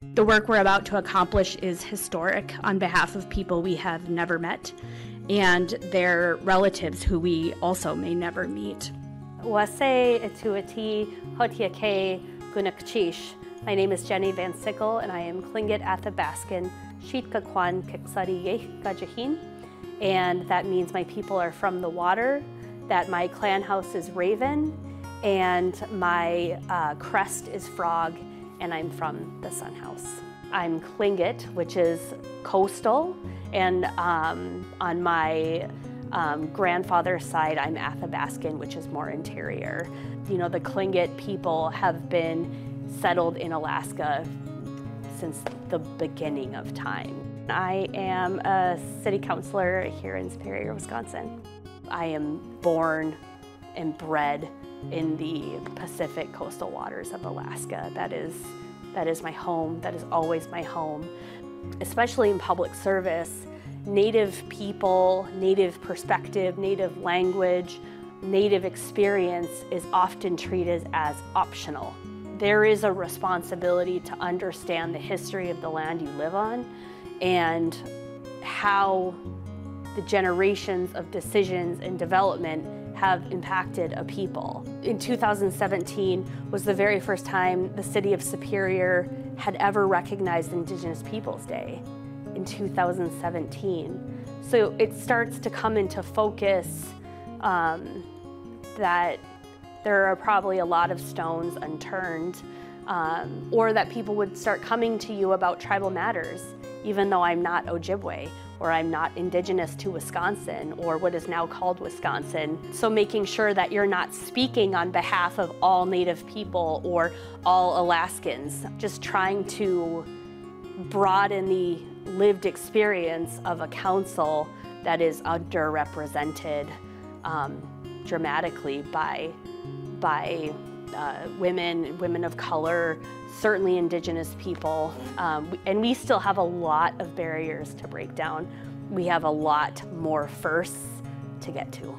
The work we're about to accomplish is historic on behalf of people we have never met and their relatives who we also may never meet. Wase etuati hotiake gunakchish. My name is Jenny Van Sickle and I am Tlingit Athabaskan Shitkakwan Kiksadi Yeh Gajahin. And that means my people are from the water, that my clan house is Raven, and my crest is Frog, and I'm from the Sun House. I'm Tlingit, which is coastal, and on my grandfather's side, I'm Athabaskan, which is more interior. You know, the Tlingit people have been settled in Alaska since the beginning of time. I am a city councilor here in Superior, Wisconsin. I am born and bred in the Pacific coastal waters of Alaska. That is my home. That is always my home. Especially in public service, Native people, Native perspective, Native language, Native experience is often treated as optional. There is a responsibility to understand the history of the land you live on and how the generations of decisions and development have impacted a people. In 2017 was the very first time the city of Superior had ever recognized Indigenous Peoples Day, in 2017. So it starts to come into focus that there are probably a lot of stones unturned, or that people would start coming to you about tribal matters, even though I'm not Ojibwe, or I'm not Indigenous to Wisconsin, or what is now called Wisconsin. So making sure that you're not speaking on behalf of all Native people or all Alaskans, just trying to broaden the lived experience of a council that is underrepresented dramatically by women of color, certainly Indigenous people, and we still have a lot of barriers to break down. We have a lot more firsts to get to.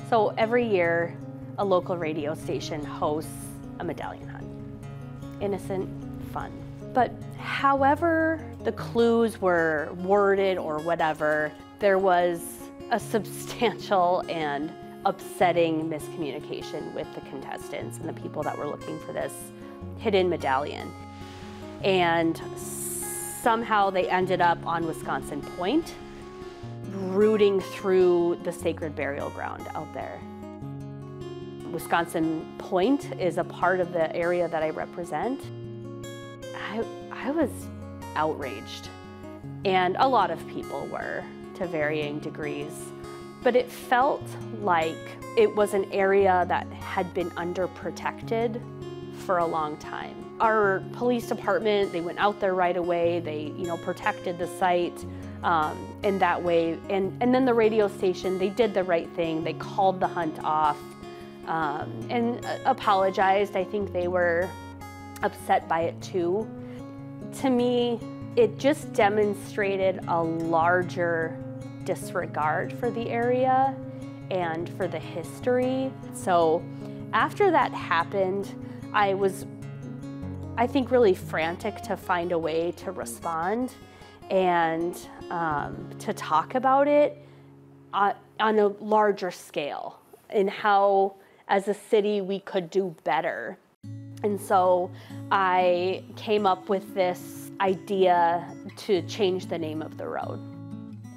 So every year, a local radio station hosts a medallion hunt. Innocent, fun. But however the clues were worded or whatever, there was a substantial and upsetting miscommunication with the contestants and the people that were looking for this hidden medallion. And somehow they ended up on Wisconsin Point, rooting through the sacred burial ground out there. Wisconsin Point is a part of the area that I represent. I was outraged, and a lot of people were, to varying degrees. But it felt like it was an area that had been underprotected for a long time. Our police department, they went out there right away. They, protected the site in that way. And then the radio station, they did the right thing. They called the hunt off and apologized. I think they were upset by it too. To me, it just demonstrated a larger disregard for the area and for the history. So after that happened, I was, I think, really frantic to find a way to respond and to talk about it on a larger scale and how, as a city, we could do better. And so I came up with this idea to change the name of the road.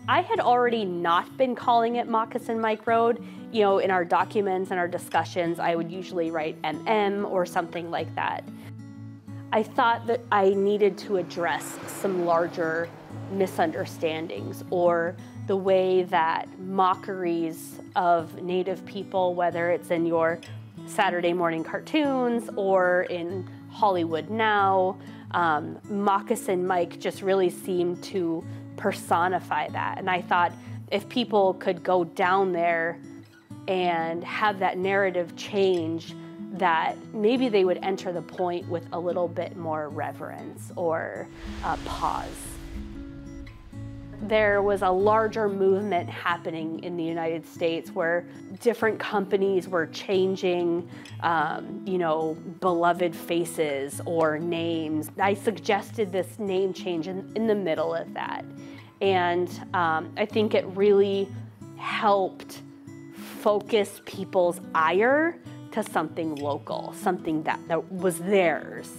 I had already not been calling it Moccasin Mike Road. In our documents and our discussions, I would usually write MM or something like that. I thought that I needed to address some larger misunderstandings or the way that mockeries of Native people, whether it's in your Saturday morning cartoons or in Hollywood now, Moccasin Mike just really seemed to personify that. And I thought if people could go down there and have that narrative change, that maybe they would enter the point with a little bit more reverence or pause. There was a larger movement happening in the United States where different companies were changing, beloved faces or names. I suggested this name change in the middle of that. And I think it really helped focus people's ire to something local, something that was theirs.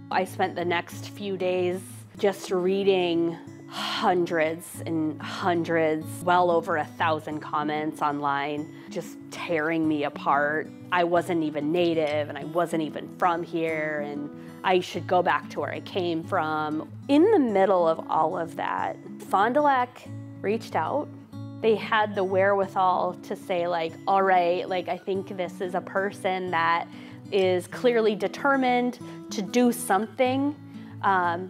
I spent the next few days just reading hundreds and hundreds, well over 1,000 comments online, just tearing me apart. I wasn't even native and I wasn't even from here and I should go back to where I came from. In the middle of all of that, Fond du Lac reached out. They had the wherewithal to say all right, I think this is a person that is clearly determined to do something.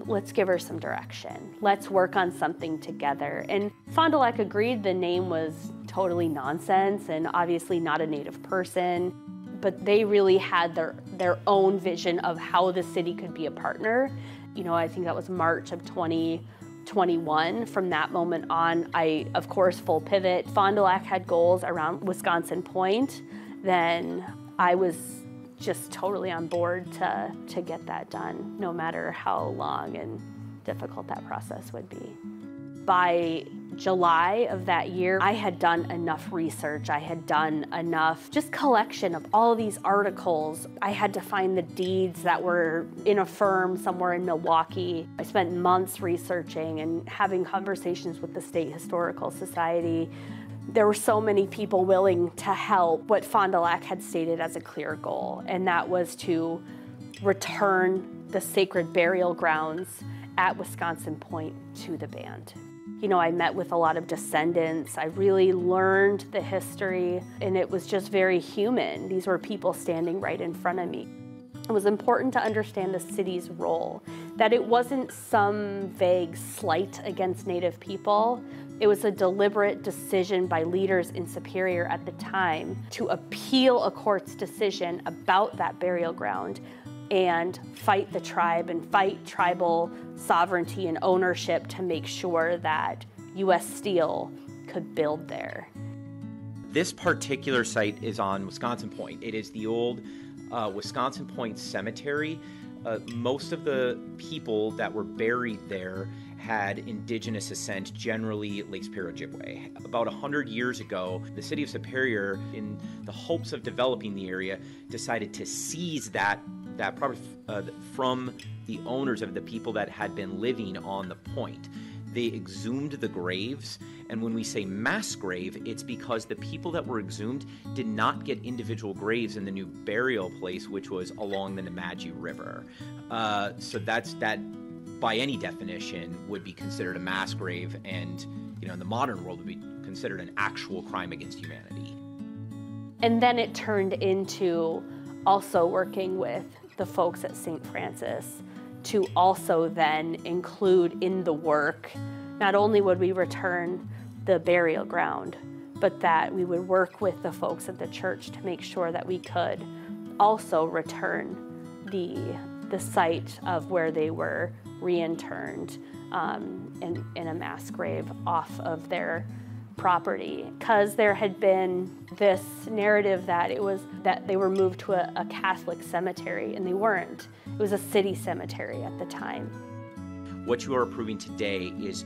Let's give her some direction. Let's work on something together. And Fond du Lac agreed the name was totally nonsense and obviously not a Native person, but they really had their own vision of how the city could be a partner. I think that was March of 2021. From that moment on, I, of course, full pivot. Fond du Lac had goals around Wisconsin Point. Then I was just totally on board to get that done, no matter how long and difficult that process would be. By July of that year, I had done enough research. I had done enough just collection of all of these articles. I had to find the deeds that were in a firm somewhere in Milwaukee. I spent months researching and having conversations with the State Historical Society. There were so many people willing to help what Fond du Lac had stated as a clear goal, and that was to return the sacred burial grounds at Wisconsin Point to the band. I met with a lot of descendants. I really learned the history, and it was just very human. These were people standing right in front of me. It was important to understand the city's role, that it wasn't some vague slight against Native people. It was a deliberate decision by leaders in Superior at the time to appeal a court's decision about that burial ground and fight the tribe and fight tribal sovereignty and ownership to make sure that U.S. Steel could build there. This particular site is on Wisconsin Point. It is the old Wisconsin Point Cemetery. Most of the people that were buried there had indigenous ascent, generally Lake Superior, Ojibwe. About 100 years ago, the city of Superior, in the hopes of developing the area, decided to seize that property from the owners of the people that had been living on the point. They exhumed the graves, and when we say mass grave, it's because the people that were exhumed did not get individual graves in the new burial place, which was along the Nemadji River. So that, by any definition, would be considered a mass grave, and in the modern world would be considered an actual crime against humanity. And then it turned into also working with the folks at St. Francis to also then include in the work, not only would we return the burial ground, but that we would work with the folks at the church to make sure that we could also return the site of where they were reinterred in a mass grave off of their property, because there had been this narrative that they were moved to a Catholic cemetery, and they weren't. It was a city cemetery at the time. What you are approving today is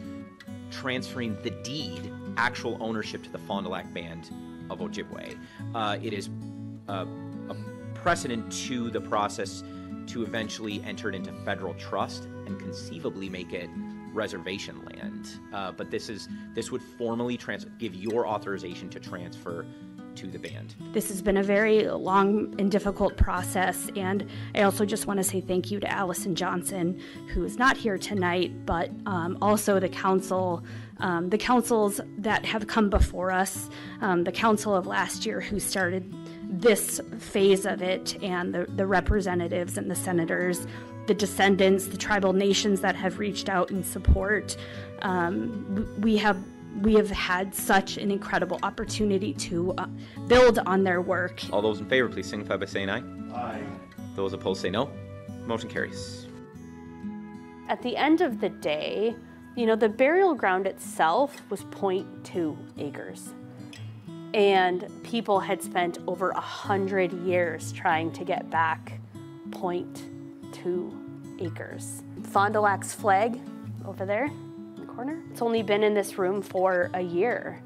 transferring the deed, actual ownership, to the Fond du Lac Band of Ojibwe. It is a precedent to the process to eventually enter it into federal trust and conceivably make it reservation land. But this would formally give your authorization to transfer to the band. This has been a very long and difficult process, and I also just want to say thank you to Allison Johnson, who is not here tonight, but also the council, the councils that have come before us, the council of last year who started this phase of it, and the representatives and the senators, the descendants, the tribal nations that have reached out in support. We have had such an incredible opportunity to build on their work. All those in favor, please signify by saying aye. Aye. Those opposed say no. Motion carries. At the end of the day, You know, the burial ground itself was 0.2 acres. And people had spent over 100 years trying to get back 0.2 acres. Fond du Lac's flag over there in the corner. It's only been in this room for a year.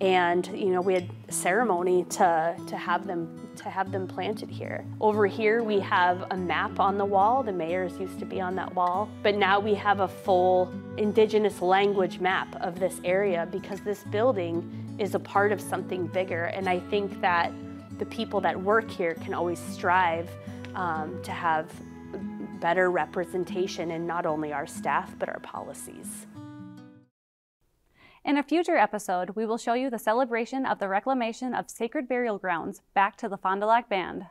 And you know, we had a ceremony to have them planted here. Over here we have a map on the wall. The mayor's used to be on that wall. But now we have a full Indigenous language map of this area because this building is a part of something bigger. And I think that the people that work here can always strive to have better representation in not only our staff, but our policies. In a future episode, we will show you the celebration of the reclamation of sacred burial grounds back to the Fond du Lac Band.